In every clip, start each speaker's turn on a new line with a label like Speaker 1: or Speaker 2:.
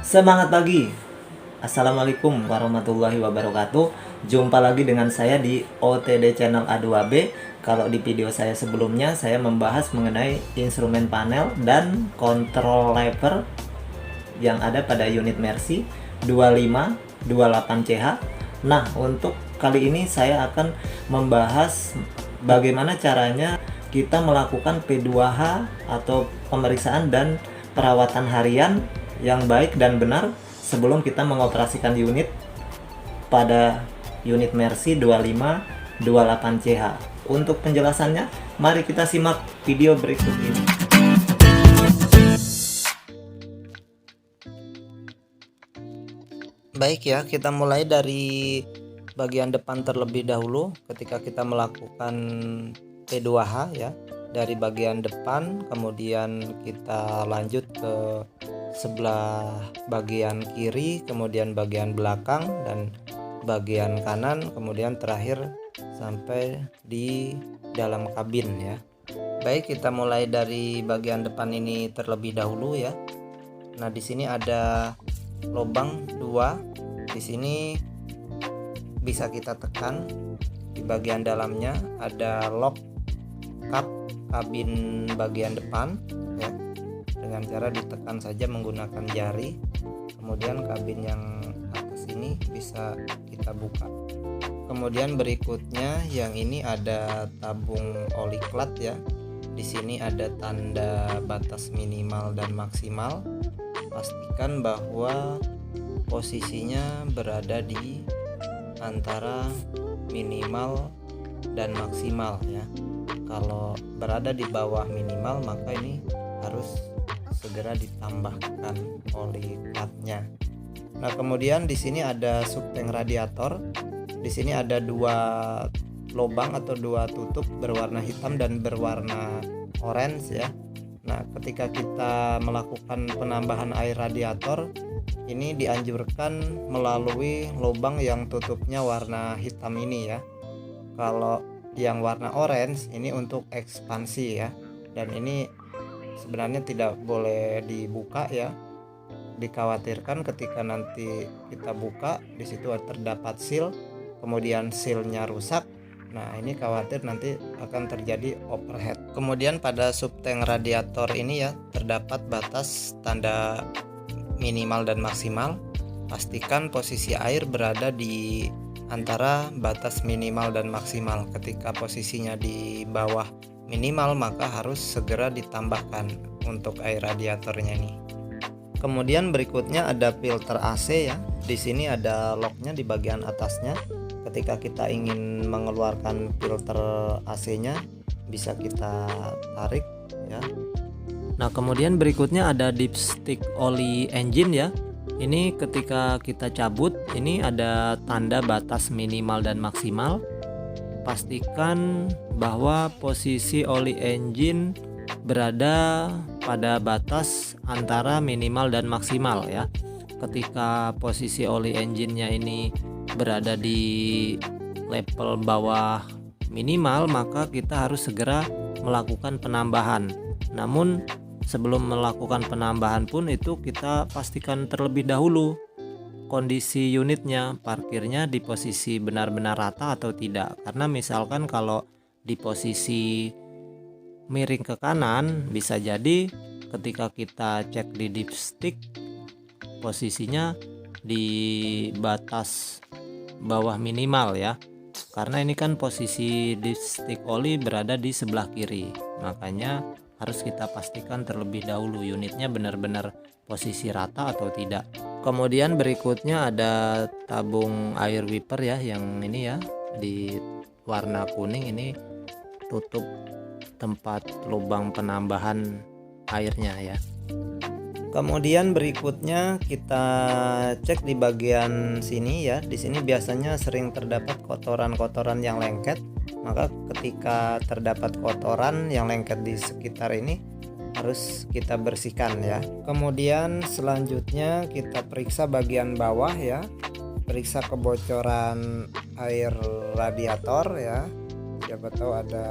Speaker 1: Semangat pagi. Assalamualaikum warahmatullahi wabarakatuh. Jumpa lagi dengan saya di OTD Channel A2B. Kalau di video saya sebelumnya saya membahas mengenai instrumen panel dan kontrol lever yang ada pada unit Mercy 2528CH. Nah, untuk kali ini saya akan membahas bagaimana caranya kita melakukan P2H atau pemeriksaan dan perawatan harian yang baik dan benar sebelum kita mengoperasikan unit pada unit Mercy 2528CH. Untuk penjelasannya, mari kita simak video berikut ini. Baik ya, kita mulai dari bagian depan terlebih dahulu ketika kita melakukan P2H ya. Dari bagian depan, kemudian kita lanjut ke sebelah bagian kiri, kemudian bagian belakang dan bagian kanan, kemudian terakhir sampai di dalam kabin ya. Baik, kita mulai dari bagian depan ini terlebih dahulu ya. Nah, di sini ada lubang 2. Di sini bisa kita tekan. Di bagian dalamnya ada lock kap kabin bagian depan ya, dengan cara ditekan saja menggunakan jari. Kemudian kabin yang atas ini bisa kita buka. Kemudian berikutnya yang ini ada tabung oli klat ya. Di sini ada tanda batas minimal dan maksimal. Pastikan bahwa posisinya berada di antara minimal dan maksimal ya. Kalau berada di bawah minimal maka ini harus segera ditambahkan oli platnya. Nah, kemudian di sini ada subtank radiator. Di sini ada 2 lubang atau 2 tutup berwarna hitam dan berwarna orange ya. Nah, ketika kita melakukan penambahan air radiator, ini dianjurkan melalui lubang yang tutupnya warna hitam ini ya. Kalau yang warna orange ini untuk ekspansi ya, dan ini sebenarnya tidak boleh dibuka ya. Dikhawatirkan ketika nanti kita buka di situ terdapat seal, kemudian sealnya rusak. Nah, ini khawatir nanti akan terjadi overheat. Kemudian pada subtank radiator ini ya terdapat batas tanda minimal dan maksimal. Pastikan posisi air berada di antara batas minimal dan maksimal. Ketika posisinya di bawah minimal maka harus segera ditambahkan untuk air radiatornya ini. Kemudian berikutnya ada filter AC ya. Di sini ada locknya di bagian atasnya. Ketika kita ingin mengeluarkan filter AC-nya bisa kita tarik ya. Nah, kemudian berikutnya ada dipstick oli engine ya. Ini ketika kita cabut, ini ada tanda batas minimal dan maksimal. Pastikan bahwa posisi oli engine berada pada batas antara minimal dan maksimal ya. Ketika posisi oli engine-nya ini berada di level bawah minimal, maka kita harus segera melakukan penambahan. Namun sebelum melakukan penambahan pun itu kita pastikan terlebih dahulu kondisi unitnya, parkirnya di posisi benar-benar rata atau tidak. Karena misalkan kalau di posisi miring ke kanan, bisa jadi ketika kita cek di dipstick posisinya di batas bawah minimal ya. Karena ini kan posisi dipstick oli berada di sebelah kiri. Makanya harus kita pastikan terlebih dahulu unitnya benar-benar posisi rata atau tidak. Kemudian berikutnya ada tabung air wiper ya, yang ini ya di warna kuning, ini tutup tempat lubang penambahan airnya ya. Kemudian berikutnya kita cek di bagian sini ya. Di sini biasanya sering terdapat kotoran-kotoran yang lengket. Maka ketika terdapat kotoran yang lengket di sekitar ini harus kita bersihkan ya. Kemudian selanjutnya kita periksa bagian bawah ya. Periksa kebocoran air radiator ya. Siapa tahu ada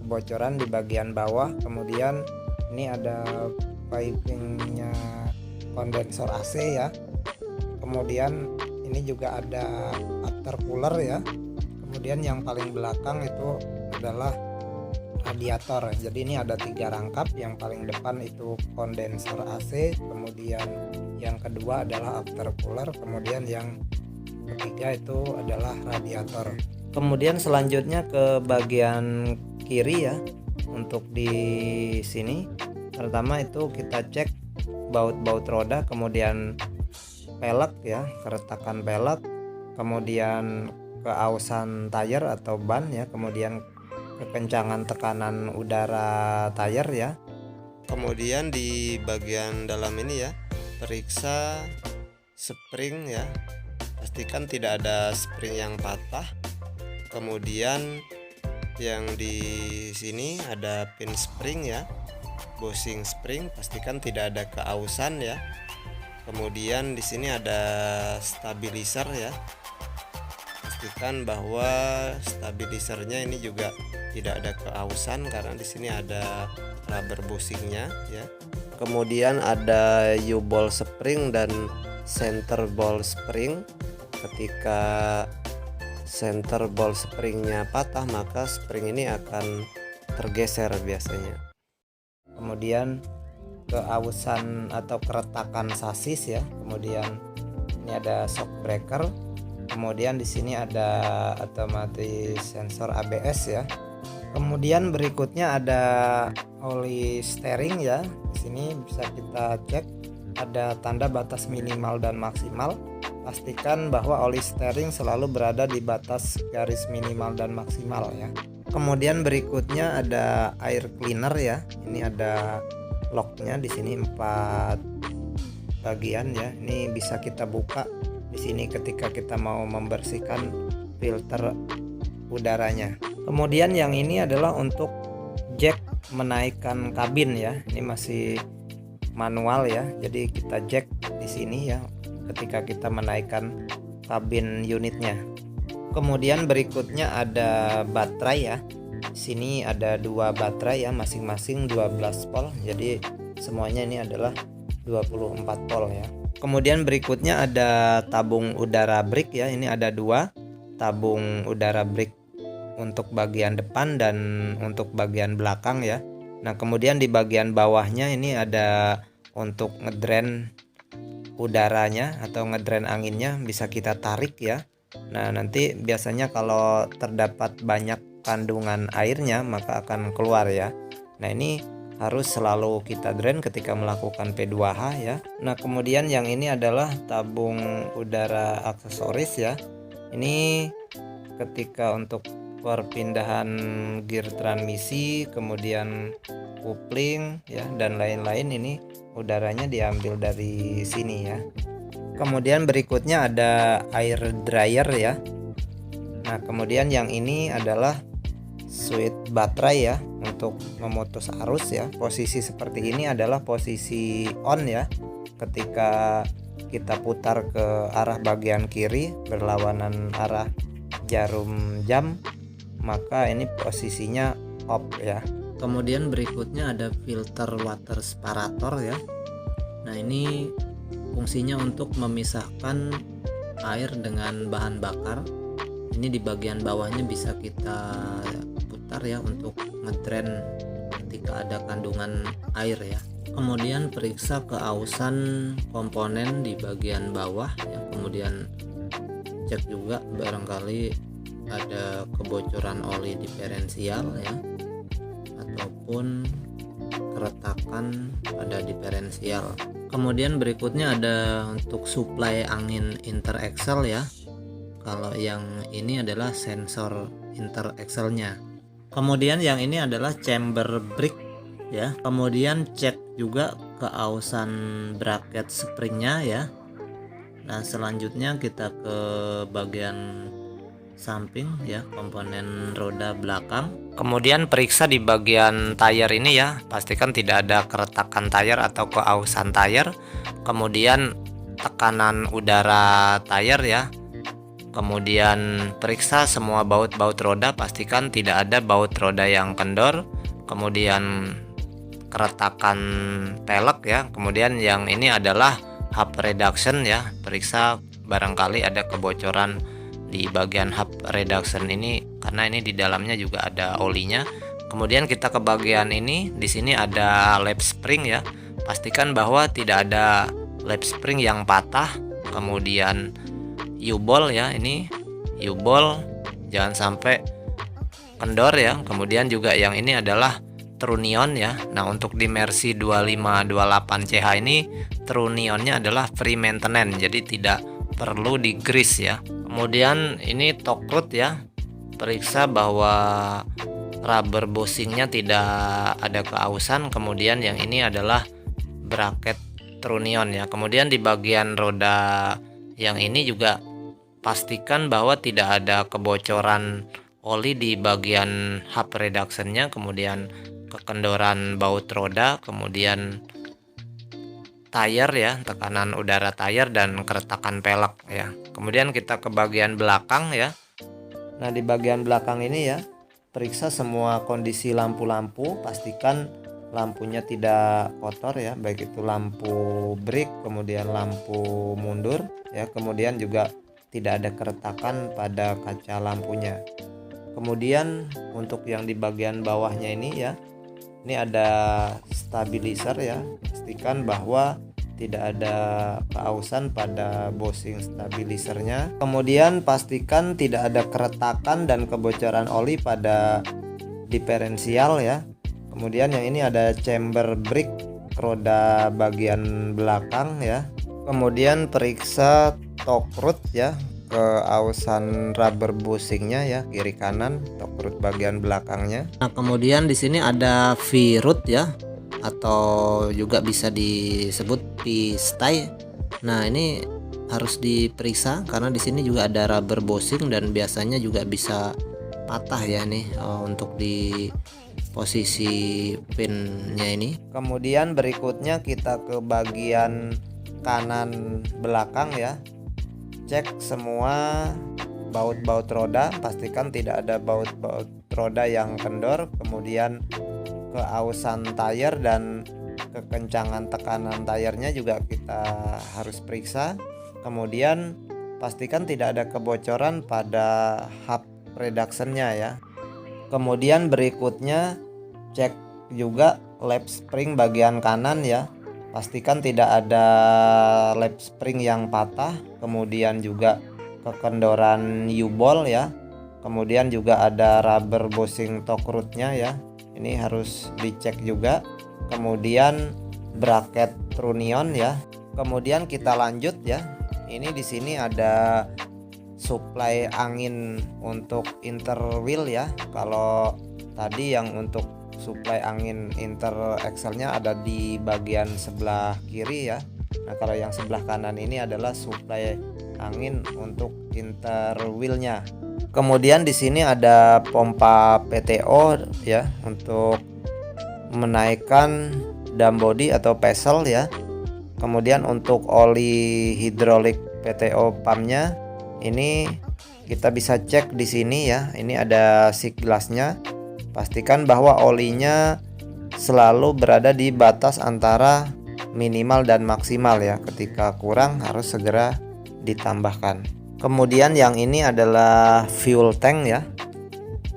Speaker 1: kebocoran di bagian bawah. Kemudian ini ada pipingnya kondensor AC ya. Kemudian ini juga ada intercooler ya. Kemudian yang paling belakang itu adalah radiator. Jadi ini ada 3 rangkap. Yang paling depan itu kondensor AC, kemudian yang kedua adalah intercooler, kemudian yang ketiga itu adalah radiator. Kemudian selanjutnya ke bagian kiri ya. Untuk di sini pertama itu kita cek baut-baut roda, kemudian pelek ya, keretakan pelek, kemudian keausan tayar atau ban ya, kemudian kekencangan tekanan udara tayar ya. Kemudian di bagian dalam ini ya, periksa spring ya, pastikan tidak ada spring yang patah. Kemudian yang di sini ada pin spring ya, bushing spring, pastikan tidak ada keausan ya. Kemudian di sini ada stabilizer ya, pastikan bahwa stabilizernya ini juga tidak ada keausan karena di sini ada rubber bushingnya ya. Kemudian ada U-ball spring dan center ball spring. Ketika center ball springnya patah, maka spring ini akan tergeser biasanya. Kemudian keausan atau keretakan sasis ya. Kemudian ini ada shock breaker. Kemudian di sini ada otomatis sensor ABS ya. Kemudian berikutnya ada oli steering ya. Di sini bisa kita cek ada tanda batas minimal dan maksimal. Pastikan bahwa oli steering selalu berada di batas garis minimal dan maksimal ya. Kemudian berikutnya ada air cleaner ya. Ini ada locknya di sini 4 bagian ya. Ini bisa kita buka di sini ketika kita mau membersihkan filter udaranya. Kemudian yang ini adalah untuk jack menaikkan kabin ya. Ini masih manual ya. Jadi kita jack di sini ya ketika kita menaikkan kabin unitnya. Kemudian berikutnya ada baterai ya. Di sini ada 2 baterai ya, masing-masing 12 volt. Jadi semuanya ini adalah 24 volt ya. Kemudian berikutnya ada tabung udara brake ya. Ini ada 2 tabung udara brake untuk bagian depan dan untuk bagian belakang ya. Nah, kemudian di bagian bawahnya ini ada untuk ngedrain udaranya atau ngedrain anginnya, bisa kita tarik ya. Nah, nanti biasanya kalau terdapat banyak kandungan airnya maka akan keluar ya. Nah, ini harus selalu kita drain ketika melakukan P2H ya. Nah, kemudian yang ini adalah tabung udara aksesoris ya. Ini ketika untuk perpindahan gear transmisi, kemudian kopling ya dan lain-lain, ini udaranya diambil dari sini ya. Kemudian berikutnya ada air dryer ya. Nah, kemudian yang ini adalah switch baterai ya untuk memutus arus ya. Posisi seperti ini adalah posisi on ya. Ketika kita putar ke arah bagian kiri berlawanan arah jarum jam, maka ini posisinya off ya. Kemudian berikutnya ada filter water separator ya. Nah, ini fungsinya untuk memisahkan air dengan bahan bakar. Ini di bagian bawahnya bisa kita putar ya untuk ngedrain ketika ada kandungan air ya. Kemudian periksa keausan komponen di bagian bawah ya. Kemudian cek juga barangkali ada kebocoran oli diferensial ya, ataupun keretakan pada diferensial. Kemudian berikutnya ada untuk suplai angin interaxle ya. Kalau yang ini adalah sensor interaxle-nya. Kemudian yang ini adalah chamber brake ya. Kemudian cek juga keausan bracket springnya ya. Nah, selanjutnya kita ke bagian samping ya, komponen roda belakang. Kemudian periksa di bagian tayar ini ya, pastikan tidak ada keretakan tayar atau keausan tayar. Kemudian tekanan udara tayar ya. Kemudian periksa semua baut-baut roda, pastikan tidak ada baut roda yang kendor. Kemudian keretakan pelek ya. Kemudian yang ini adalah hub reduction ya, periksa barangkali ada kebocoran di bagian hub reduction ini, karena ini di dalamnya juga ada olinya. Kemudian kita ke bagian ini, di sini ada lap spring ya, pastikan bahwa tidak ada lap spring yang patah. Kemudian U-ball ya, ini U-ball jangan sampai kendor ya. Kemudian juga yang ini adalah trunion ya. Nah, untuk di Mercy 2528 CH ini trunionnya adalah free maintenance, jadi tidak perlu di grease ya. Kemudian ini tokrut ya, periksa bahwa rubber bushingnya tidak ada keausan. Kemudian yang ini adalah bracket trunion ya. Kemudian di bagian roda yang ini juga pastikan bahwa tidak ada kebocoran oli di bagian hub reductionnya, kemudian kekendoran baut roda, kemudian tire ya, tekanan udara tire, dan keretakan pelek ya. Kemudian kita ke bagian belakang ya. Nah, di bagian belakang ini ya, periksa semua kondisi lampu-lampu, pastikan lampunya tidak kotor ya, baik itu lampu brake, kemudian lampu mundur ya, kemudian juga tidak ada keretakan pada kaca lampunya. Kemudian untuk yang di bagian bawahnya ini ya, ini ada stabilizer ya, pastikan bahwa tidak ada keausan pada bushing stabilizernya. Kemudian pastikan tidak ada keretakan dan kebocoran oli pada diferensial ya. Kemudian yang ini ada chamber brake roda bagian belakang ya. Kemudian periksa tokrut ya, keausan rubber bushingnya ya, kiri kanan tokrut bagian belakangnya. Nah, kemudian di sini ada V-root ya, atau juga bisa disebut V-stay. Nah, ini harus diperiksa karena di sini juga ada rubber bushing dan biasanya juga bisa patah ya nih untuk di posisi pinnya ini. Kemudian berikutnya kita ke bagian kanan belakang ya. Cek semua baut-baut roda, pastikan tidak ada baut-baut roda yang kendor. Kemudian keausan tire dan kekencangan tekanan tayarnya juga kita harus periksa. Kemudian pastikan tidak ada kebocoran pada hub reductionnya ya. Kemudian berikutnya cek juga lap spring bagian kanan ya, pastikan tidak ada lap spring yang patah. Kemudian juga kekendoran U-ball ya, kemudian juga ada rubber bushing tokrutnya ya, ini harus dicek juga. Kemudian bracket trunion ya. Kemudian kita lanjut ya, ini di sini ada supply angin untuk interwheel ya. Kalau tadi yang untuk supply angin inter axle-nya ada di bagian sebelah kiri ya. Nah, kalau yang sebelah kanan ini adalah supply angin untuk interwheel-nya. Kemudian di sini ada pompa PTO ya, untuk menaikkan dam body atau pesel ya. Kemudian untuk oli hidrolik PTO pumpnya ini kita bisa cek di sini ya. Ini ada sea glass-nya. Pastikan bahwa olinya selalu berada di batas antara minimal dan maksimal ya. Ketika kurang harus segera ditambahkan. Kemudian yang ini adalah fuel tank ya.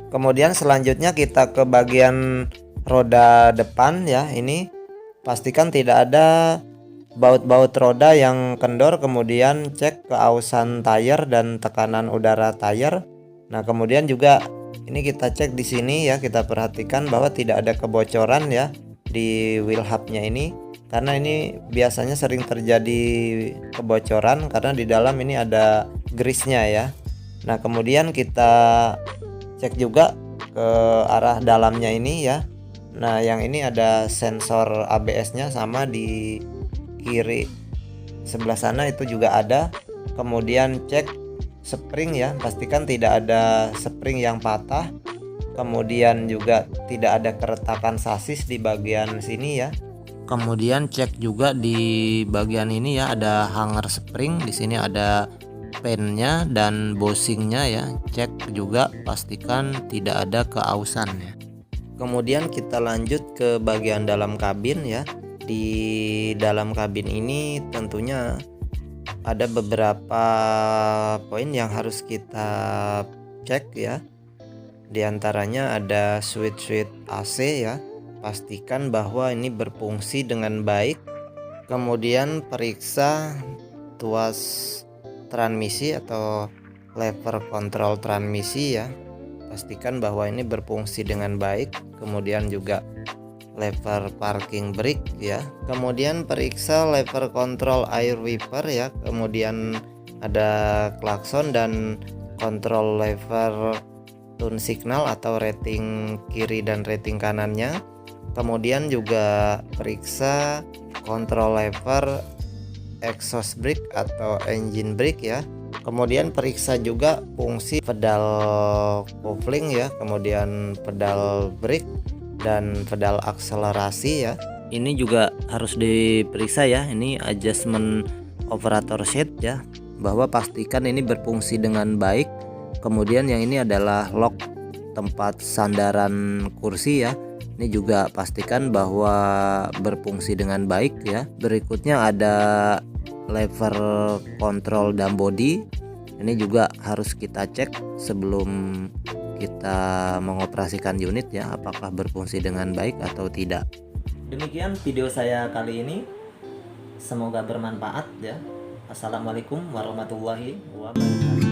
Speaker 1: Kemudian selanjutnya kita ke bagian roda depan ya. Ini pastikan tidak ada baut-baut roda yang kendor. Kemudian cek keausan tire dan tekanan udara tire. Nah, kemudian juga ini kita cek di sini ya, kita perhatikan bahwa tidak ada kebocoran ya di wheel hubnya ini, karena ini biasanya sering terjadi kebocoran karena di dalam ini ada grease-nya ya. Nah, kemudian kita cek juga ke arah dalamnya ini ya. Nah, yang ini ada sensor ABS-nya, sama di kiri sebelah sana itu juga ada. Kemudian cek spring ya, pastikan tidak ada spring yang patah. Kemudian juga tidak ada keretakan sasis di bagian sini ya. Kemudian cek juga di bagian ini ya, ada hanger spring, di sini ada pennya dan bushingnya ya. Cek juga pastikan tidak ada keausan ya. Kemudian kita lanjut ke bagian dalam kabin ya. Di dalam kabin ini tentunya ada beberapa poin yang harus kita cek ya. Di antaranya ada switch AC ya. Pastikan bahwa ini berfungsi dengan baik. Kemudian periksa tuas transmisi atau lever kontrol transmisi ya. Pastikan bahwa ini berfungsi dengan baik. Kemudian juga lever parking brake ya. Kemudian periksa lever kontrol air wiper ya. Kemudian ada klakson dan kontrol lever tune signal atau rating kiri dan rating kanannya. Kemudian juga periksa kontrol lever exhaust brake atau engine brake ya. Kemudian periksa juga fungsi pedal kopling ya, kemudian pedal brake dan pedal akselerasi ya. Ini juga harus diperiksa ya. Ini adjustment operator seat ya, bahwa pastikan ini berfungsi dengan baik. Kemudian yang ini adalah lock tempat sandaran kursi ya. Ini juga pastikan bahwa berfungsi dengan baik ya. Berikutnya ada lever kontrol dam body. Ini juga harus kita cek sebelum kita mengoperasikan unit ya, apakah berfungsi dengan baik atau tidak. Demikian video saya kali ini, semoga bermanfaat ya. Assalamualaikum warahmatullahi wabarakatuh.